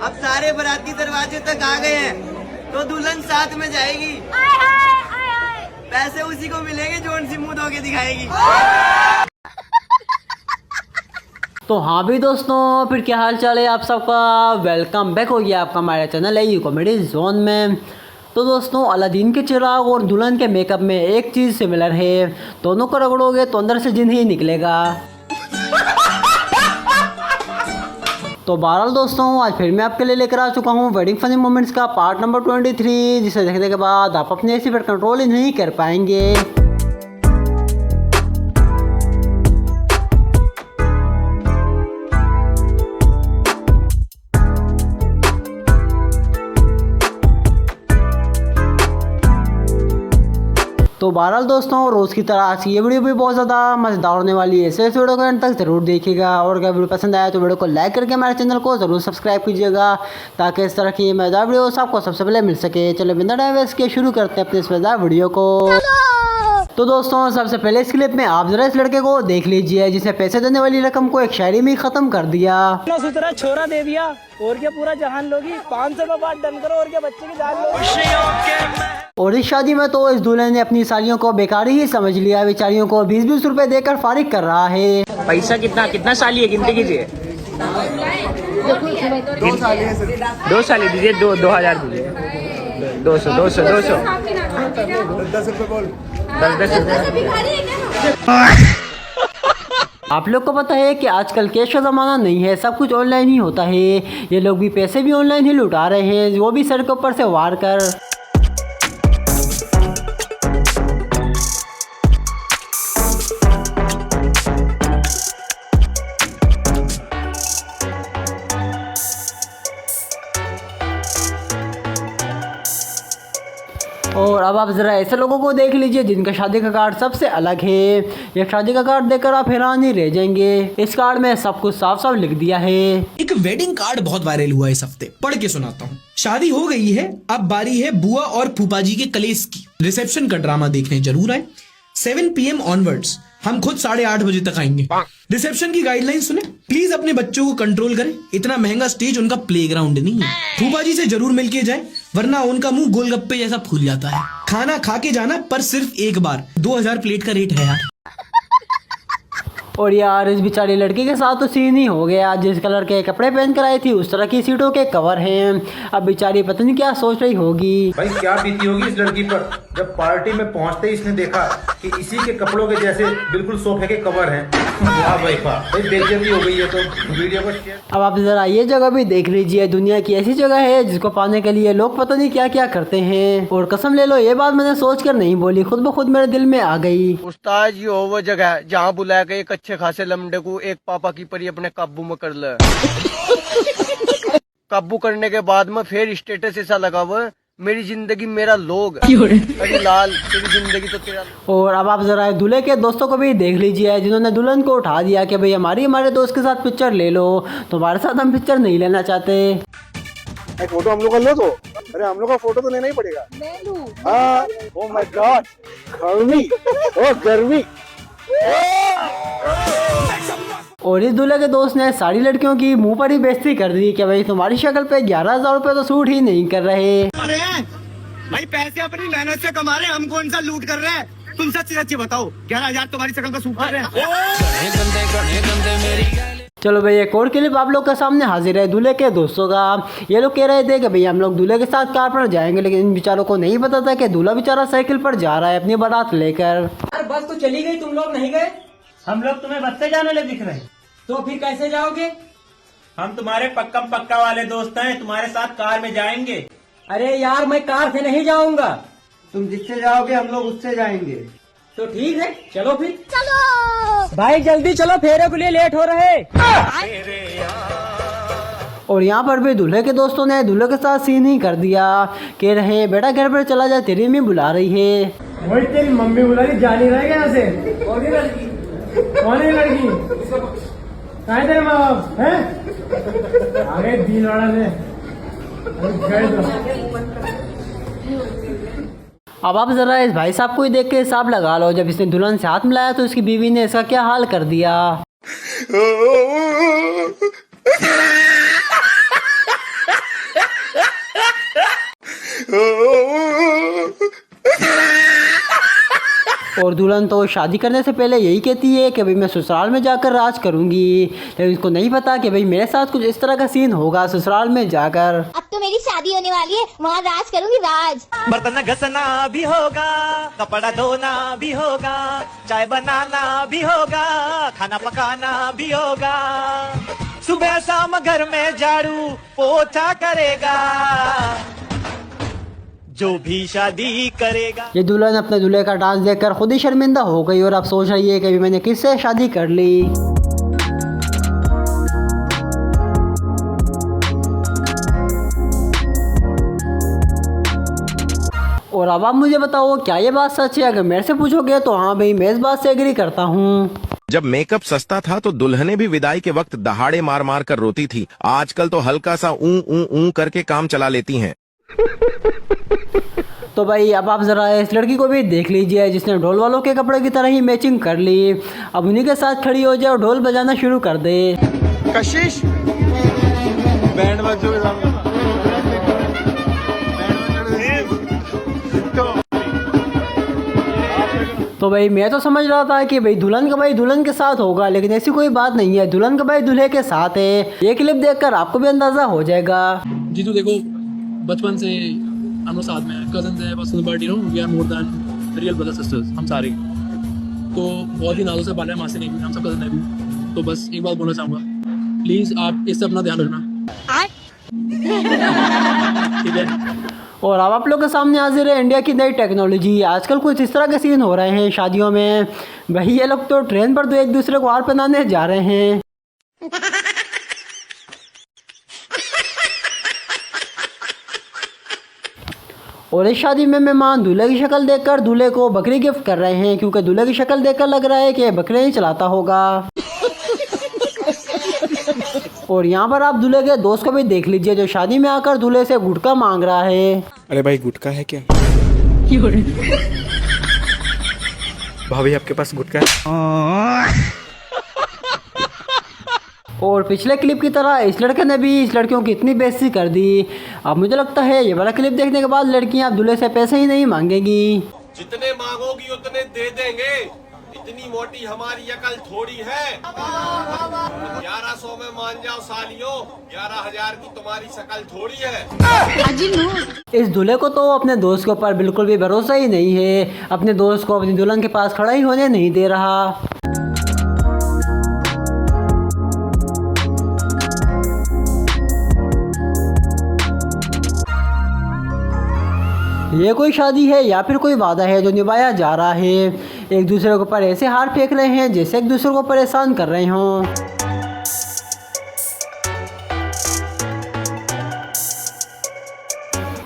अब सारे बाराती दरवाजे तक आ गए हैं, तो दुल्हन साथ में जाएगी। पैसे उसी को मिलेंगे जो उनसे मुंह धो के दिखाएगी। तो हाँ भी दोस्तों, फिर क्या हाल चाल है आप सबका। वेलकम बैक हो गया आपका हमारे चैनल है यू कॉमेडी जोन में। तो दोस्तों, अलादीन के चिराग और दुल्हन के मेकअप में एक चीज़ सिमिलर है, दोनों को रगड़ोगे तो अंदर से जिन ही निकलेगा। तो बहरहाल दोस्तों, आज फिर मैं आपके लिए लेकर आ चुका हूँ वेडिंग फनी मोमेंट्स का पार्ट नंबर 23, जिसे देखने के बाद आप अपने एसी पर कंट्रोल ही नहीं कर पाएंगे। तो बहरहाल दोस्तों, रोज़ की तरह आज की ये वीडियो भी बहुत ज़्यादा मज़ेदार होने वाली है, इस वीडियो को एंड तक ज़रूर देखिएगा। और अगर वीडियो पसंद आया तो वीडियो को लाइक करके हमारे चैनल को ज़रूर सब्सक्राइब कीजिएगा, ताकि इस तरह की मज़ेदार वीडियोस आपको सबसे पहले मिल सके। चलो बिना टाइम वेस्ट के शुरू करते हैं अपने इस मज़ेदार वीडियो को। तो दोस्तों, सबसे पहले इस क्लिप में आप जरा इस लड़के को देख लीजिए, जिसे पैसे देने वाली रकम को एक शायरी में ख़त्म कर दिया। सुतरा छोरा दे दिया और क्या पूरा जहान लोगी, 500 रुपये बात डन करो और क्या बच्चे की जान लो। और इस शादी में तो इस दूल्हे ने अपनी सालियों को बेकारी ही समझ लिया, बेचारियों को 20-20 रुपए देकर फारिग कर रहा है। पैसा कितना साली है, गिनती कीजिए। 2 साली दीजिए, 2000 दीजिए, 200 10 रुपये बोल, 10 आप लोग को पता है कि आजकल कैश का ज़माना नहीं है, सब कुछ ऑनलाइन ही होता है। ये लोग भी पैसे भी ऑनलाइन ही लुटा रहे हैं, वो भी सर के ऊपर से वार कर। और अब आप ज़रा ऐसे लोगों को देख लीजिए जिनका शादी का कार्ड सबसे अलग है। ये शादी का कार्ड देखकर आप हैरान ही रह जाएंगे। इस कार्ड में सब कुछ साफ साफ लिख दिया है। एक वेडिंग कार्ड बहुत वायरल हुआ इस हफ्ते, पढ़ के सुनाता हूँ। शादी हो गई है, अब बारी है बुआ और फूफा जी के कलेश की। रिसेप्शन का ड्रामा देखने जरूर आए। 7 PM ऑनवर्ड्स, हम खुद 8:30 बजे तक आएंगे। रिसेप्शन की गाइडलाइन सुने, प्लीज अपने बच्चों को कंट्रोल करें, इतना महंगा स्टेज उनका प्लेग्राउंड नहीं है। फूफा जी से जरूर मिलके जाए, वरना उनका मुंह गोलगप्पे जैसा फूल जाता है। खाना खा के जाना, पर सिर्फ एक बार। 2000 प्लेट का रेट है यार। और यार, इस बेचारी लड़की के साथ तो सीन ही हो गया। जिस कलर के कपड़े पहन कर आई थी उस तरह की सीटों के कवर हैं। अब बेचारी पता नहीं क्या सोच रही होगी। भाई क्या बीती होगी इस लड़की पर, जब पार्टी में पहुंचते ही इसने देखा कि इसी के कपड़ों के जैसे बिल्कुल सोफे के कवर हैं। वाह भाई वाह, बेइज्जती हो गई है। तो वीडियो को शेयर। अब आप जरा ये जगह भी देख लीजिए, दुनिया की ऐसी जगह है जिसको पाने के लिए लोग पता नहीं क्या क्या करते हैं। और कसम ले लो, ये बात मैंने सोच कर नहीं बोली, खुद ब खुद मेरे दिल में आ गई। उस्ताद जी हो वो जगह जहाँ बुलाया गया एक अच्छे खासे लमडे को एक पापा की परी अपने काबू में कर ले। काबू करने के बाद में फिर स्टेटस ऐसा लगा हुआ, मेरी जिंदगी मेरा लोग, अरे लाल तेरी जिंदगी तो तेरा। और अब आप जरा दूल्हे के दोस्तों को भी देख लीजिए, जिन्होंने दुल्हन को उठा दिया कि भाई हमारे दोस्त के साथ पिक्चर ले लो, तुम्हारे साथ हम पिक्चर नहीं लेना चाहते। एक फोटो हम लोग का लो तो, अरे हम लोग का फोटो तो लेना ही पड़ेगा। मैं लूं? हाँ, ओह माय गॉड, गर्मी, ओह गर्मी। और इस दूल्हे के दोस्त ने सारी लड़कियों की मुंह पर ही बेइज्जती कर दी कि भाई तुम्हारी शक्ल पे 11,000 रुपए तो सूट ही नहीं कर रहे। अरे भाई पैसे अपनी मेहनत से कमा रहे हैं, हम कौन सा लूट कर रहे हैं। तुम सच्ची बताओ, 11,000 तुम्हारी शक्ल पे सूट कर रहे हैं। चलो भाई, एक और क्लिप आप लोग के सामने हाजिर है दूल्हे के दोस्तों का। ये लोग कह रहे थे कि भाई हम लोग दूल्हे के साथ कार पर जाएंगे, लेकिन इन बेचारों को नहीं पता था कि दूल्हा बेचारा साइकिल पर जा रहा है अपनी बारात लेकर। बस तो चली गई, तुम लोग नहीं गए। हम लोग तुम्हें बस से जाने वाले दिख रहे हैं, तो फिर कैसे जाओगे? हम तुम्हारे पक्का वाले दोस्त हैं, तुम्हारे साथ कार में जाएंगे। अरे यार, मैं कार से नहीं जाऊंगा। तुम जिससे जाओगे हम लोग उससे जाएंगे। तो ठीक है, चलो फिर। चलो भाई, जल्दी चलो, फेरे के लिए लेट हो रहे। और यहाँ पर भी दूल्हे के दोस्तों ने दूल्हे के साथ सीन ही कर दिया। कह रहे बेटा घर पर चला जा, तेरी मम्मी बुला रही है। वही तेरी मम्मी बुला रही, जा नहीं रहा यहाँ से। कौन है लड़की? कहाँ है तेरे माँ बाप हैं? आगे दिन वाला ने। अब आप जरा इस भाई साहब को ही देख के हिसाब लगा लो, जब इसने दुल्हन से हाथ मिलाया तो इसकी बीवी ने इसका क्या हाल कर दिया। और दुल्हन तो शादी करने से पहले यही कहती है कि भाई मैं ससुराल में जाकर राज करूंगी, लेकिन उसको नहीं पता कि भाई मेरे साथ कुछ इस तरह का सीन होगा ससुराल में जाकर। अब तो मेरी शादी होने वाली है, वहाँ राज करूंगी राज। बर्तन घसना भी होगा, कपड़ा धोना भी होगा, चाय बनाना भी होगा, खाना पकाना भी होगा, सुबह शाम घर में झाड़ू पोछा करेगा जो भी शादी करेगा। ये दुल्हन अपने दूल्हे का डांस देखकर खुद ही शर्मिंदा हो गई और अब सोच रही है कि अभी मैंने किससे शादी कर ली। और अब आप मुझे बताओ क्या ये बात सच है? अगर मेरे से पूछोगे तो हाँ भाई, मैं इस बात से एग्री करता हूँ। जब मेकअप सस्ता था तो दुल्हने भी विदाई के वक्त दहाड़े मार मार कर रोती थी। आजकल तो हल्का सा ऊ करके काम चला लेती हैं। तो भाई अब आप जरा इस लड़की को भी देख लीजिए जिसने ढोल वालों के कपड़े की तरह ही मैचिंग कर ली। अब उन्हीं के साथ खड़ी हो जाए और ढोल बजाना शुरू कर दे। कशिश बैंड बजो तो भाई मैं तो समझ रहा था कि भाई दुल्हन का भाई दुल्हन के साथ होगा, लेकिन ऐसी कोई बात नहीं है। दुल्हन का भाई दूल्हे के साथ है। ये क्लिप देखकर आपको भी अंदाजा हो जाएगा। जीतू देखो, बचपन से हम लोग साथ में हैं, कजन्स हैं, बस but you know we are more than real brother sisters, हम सारे। तो बहुत ही नाजों से पाला है मासी ने भी, हम सब कजन ने भी। तो बस एक बात बोलना चाहूँगा, प्लीज़ आप इससे अपना ध्यान रखना, ठीक है। और अब आप लोग के सामने हाजिर है इंडिया की नई टेक्नोलॉजी। आजकल कुछ इस तरह के सीन हो रहे हैं शादियों में। भाई ये लोग तो ट्रेन पर तो एक दूसरे को हार पहनाने जा रहे हैं। और इस शादी में मेहमान दूल्हे की शक्ल देखकर दूल्हे को बकरी गिफ्ट कर रहे हैं, क्योंकि दूल्हे की शक्ल देखकर लग रहा है कि बकरे ही चलाता होगा। और यहाँ पर आप दूल्हे के दोस्त को भी देख लीजिए जो शादी में आकर दूल्हे से गुटखा मांग रहा है। अरे भाई गुटखा है क्या? भाभी आपके पास गुटखा है? और पिछले क्लिप की तरह इस लड़के ने भी इस लड़कियों की इतनी बेइज्जती कर दी। अब मुझे लगता है ये वाला क्लिप देखने के बाद लड़कियां अब दूल्हे से पैसे ही नहीं मांगेगी। जितने मांगोगी उतने दे देंगे, इतनी मोटी हमारी अकल थोड़ी है। 1100 में मान जाओ सालियों, 11,000 की तुम्हारी शकल थोड़ी है। इस दूल्हे को तो अपने दोस्त के ऊपर बिल्कुल भी भरोसा ही नहीं है। अपने दोस्त को अपनी दुल्हन के पास खड़ा ही होने नहीं दे रहा। ये कोई शादी है या फिर कोई वादा है जो निभाया जा रहा है? एक दूसरे के ऊपर ऐसे हार फेंक रहे हैं जैसे एक दूसरे को परेशान कर रहे हों।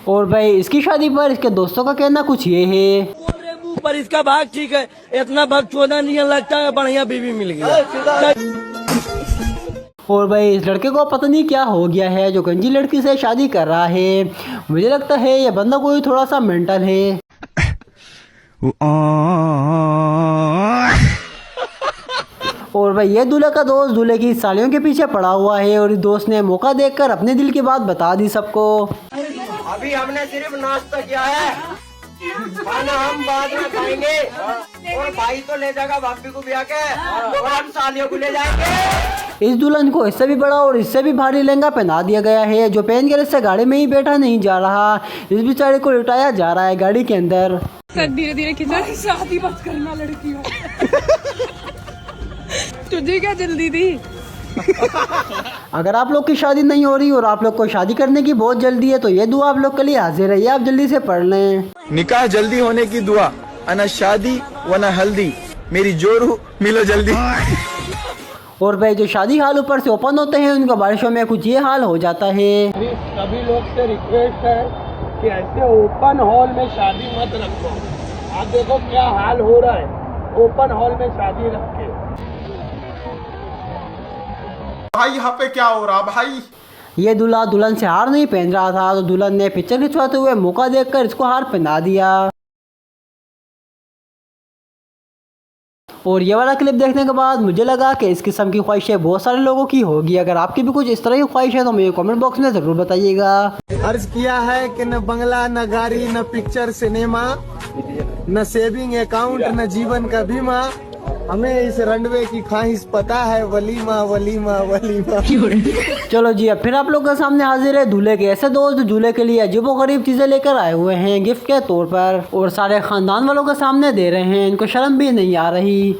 और भाई इसकी शादी पर इसके दोस्तों का कहना कुछ ये है। पर इसका भाग ठीक है, इतना भाग चौदह नहीं लगता है, बढ़िया बीवी मिल गया। और भाई इस लड़के को पता नहीं क्या हो गया है जो गंजी लड़की से शादी कर रहा है। मुझे लगता है ये बंदा कोई थोड़ा सा मेंटल है। और भाई ये दूल्हे का दोस्त दूल्हे की सालियों के पीछे पड़ा हुआ है और इस दोस्त ने मौका देखकर अपने दिल की बात बता दी सबको। अभी हमने सिर्फ नाश्ता किया है, खाना हम बाद में खाएंगे। और भाई तो ले जाएगा भाभी को ब्याह के, और हम सालियों को ले जाएंगे। इस दुल्हन को इससे भी बड़ा और इससे भी भारी लहंगा पहना दिया गया है जो पहन कर इससे गाड़ी में ही बैठा नहीं जा रहा। इस बेचारे को लिटाया जा रहा है गाड़ी के अंदर। सर धीरे धीरे खिंचा, शादी मत करना लड़कियों। तुझे क्या जल्दी थी? अगर आप लोग की शादी नहीं हो रही और आप लोग को शादी करने की बहुत जल्दी है तो ये दुआ आप लोग के लिए हाजिर है, ये आप जल्दी से पढ़ लें। निकाह जल्दी होने की दुआ, अना शादी वना हल्दी, मेरी जोरू मिलो जल्दी। और भाई जो शादी हाल ऊपर से ओपन होते हैं उनका बारिशों में कुछ ये हाल हो जाता है। सभी लोग से रिक्वेस्ट है कि ऐसे ओपन हॉल में शादी मत रखो। आप देखो क्या हाल हो रहा है, ओपन हॉल में शादी रख के। भाई यहाँ पे क्या हो रहा भाई? ये दूल्हा दुल्हन से हार नहीं पहन रहा था तो दुल्हन ने पिक्चर खिंचवाते हुए मौका देखकर इसको हार पहना दिया। और ये वाला क्लिप देखने के बाद मुझे लगा कि इस किस्म की ख्वाहिशें बहुत सारे लोगों की होगी। अगर आपकी भी कुछ इस तरह की ख्वाहिश है तो मुझे कमेंट बॉक्स में ज़रूर बताइएगा। अर्ज किया है कि न बंगला, न गाड़ी, न पिक्चर सिनेमा, न सेविंग अकाउंट, न जीवन का बीमा, हमें इस रनवे की ख्वाहिश पता है, वलीमा वलीमा वलीमा। चलो जी, अब फिर आप लोगों के सामने हाजिर है दूल्हे के ऐसे दोस्त जो दूल्हे के लिए अजीबोगरीब चीजें लेकर आए हुए हैं गिफ्ट के तौर पर, और सारे खानदान वालों के सामने दे रहे हैं। इनको शर्म भी नहीं आ रही।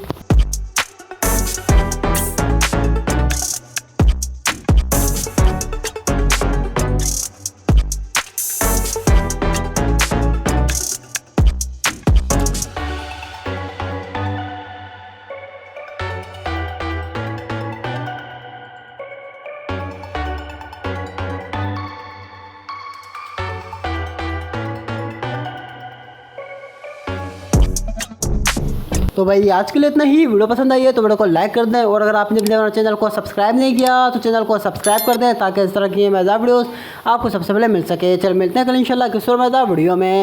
तो भाई आज के लिए इतना ही। वीडियो पसंद आई है तो वीडियो को लाइक कर दें, और अगर आपने अपने चैनल को सब्सक्राइब नहीं किया तो चैनल को सब्सक्राइब कर दें ताकि इस तरह की मज़ेदार वीडियोस आपको सबसे पहले मिल सके। चल मिलते हैं कल इंशाल्लाह किसी और मज़ेदार वीडियो में।